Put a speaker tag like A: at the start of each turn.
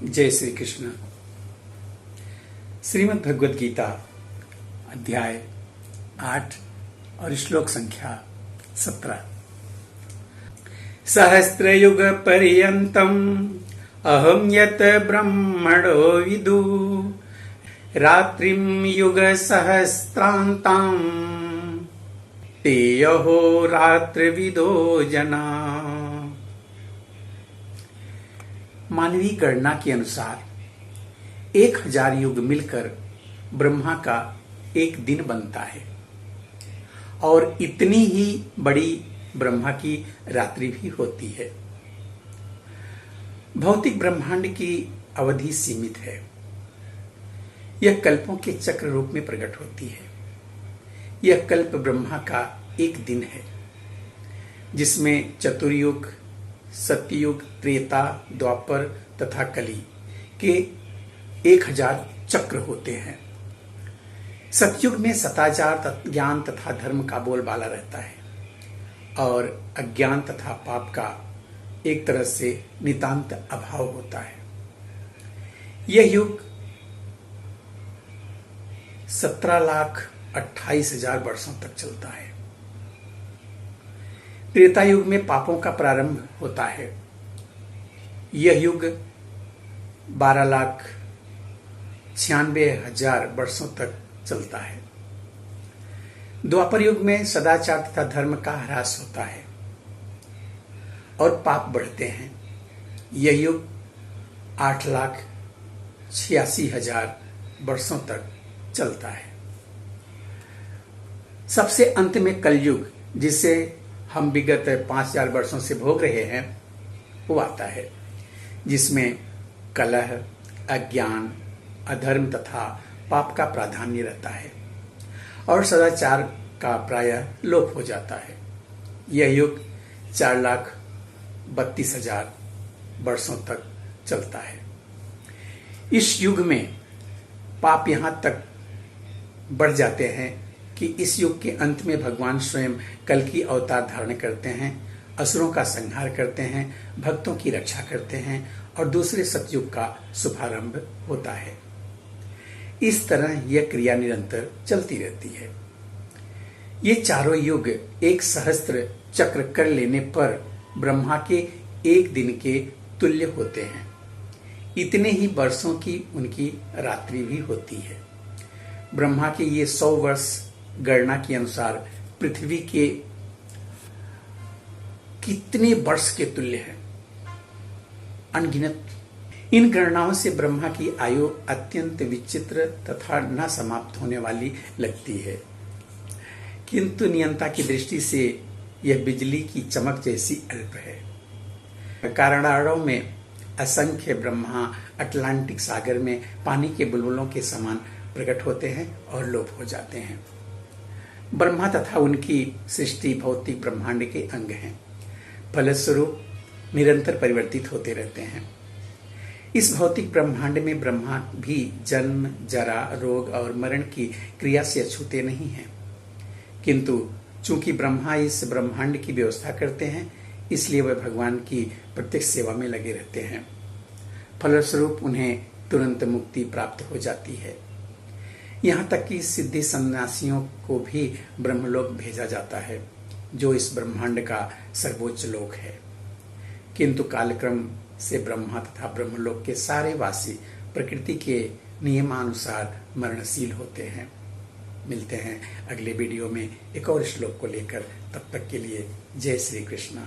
A: जय श्री कृष्ण। श्रीमद् भगवद गीता अध्याय 8 और श्लोक संख्या 17। सहस्रयुग पर्यन्तम् अहं यत् ब्रह्मणो विदु रात्रिं युग सहस्रान्ताम् ते अहो रात्रिविदो जना। मानवीय गणना के अनुसार 1000 युग मिलकर ब्रह्मा का एक दिन बनता है और इतनी ही बड़ी ब्रह्मा की रात्रि भी होती है। भौतिक ब्रह्मांड की अवधि सीमित है। यह कल्पों के चक्र रूप में प्रकट होती है। यह कल्प ब्रह्मा का एक दिन है जिसमें चतुर्युग, सत्ययुग, त्रेता, द्वापर तथा कली के 1000 चक्र होते हैं। सतयुग में सदाचार, ज्ञान तथा धर्म का बोलबाला रहता है और अज्ञान तथा पाप का एक तरह से नितांत अभाव होता है। यह युग 17,28,000 वर्षों तक चलता है। त्रेता युग में पापों का प्रारंभ होता है। यह युग 12,96,000 वर्षों तक चलता है। द्वापर युग में सदाचार तथा धर्म का ह्रास होता है और पाप बढ़ते हैं। यह युग 8,86,000 वर्षों तक चलता है। सबसे अंत में कलयुग, जिसे हम विगत 5,000 वर्षों से भोग रहे हैं, वो आता है, जिसमें कलह, अज्ञान, अधर्म तथा पाप का प्राधान्य रहता है और सदाचार का प्रायः लोप हो जाता है। यह युग 4,32,000 वर्षों तक चलता है। इस युग में पाप यहां तक बढ़ जाते हैं कि इस युग के अंत में भगवान स्वयं कल की अवतार धारण करते हैं, असुरों का संहार करते हैं, भक्तों की रक्षा करते हैं और दूसरे सतयुग का शुभारंभ होता है। इस तरह यह क्रिया निरंतर चलती रहती है। ये चारों युग एक सहस्त्र चक्र कर लेने पर ब्रह्मा के एक दिन के तुल्य होते हैं। इतने ही वर्षों की उनकी रात्रि भी होती है। ब्रह्मा के ये 100 वर्ष गणना के अनुसार पृथ्वी के कितने वर्ष के तुल्य है, अनगिनत। इन गणनाओं से ब्रह्मा की आयु अत्यंत विचित्र तथा न समाप्त होने वाली लगती है, किंतु नियंता की दृष्टि से यह बिजली की चमक जैसी अल्प है। कारणाड़ों में असंख्य ब्रह्मा अटलांटिक सागर में पानी के बुलबुलों के समान प्रकट होते हैं और लोप हो जाते हैं। ब्रह्मा तथा उनकी सृष्टि भौतिक ब्रह्मांड के अंग हैं, फलस्वरूप निरंतर परिवर्तित होते रहते हैं। इस भौतिक ब्रह्मांड में ब्रह्मा भी जन्म, जरा, रोग और मरण की क्रिया से अछूते नहीं हैं, किंतु चूंकि ब्रह्मा इस ब्रह्मांड की व्यवस्था करते हैं, इसलिए वह भगवान की प्रत्यक्ष सेवा में लगे रहते हैं। फलस्वरूप उन्हें तुरंत मुक्ति प्राप्त हो जाती है। यहाँ तक कि सिद्धि सन्यासियों को भी ब्रह्मलोक भेजा जाता है, जो इस ब्रह्मांड का सर्वोच्च लोक है। किंतु कालक्रम से ब्रह्मा तथा ब्रह्मलोक के सारे वासी प्रकृति के नियमानुसार मरणशील होते हैं। मिलते हैं अगले वीडियो में एक और श्लोक को लेकर। तब तक के लिए जय श्री कृष्ण।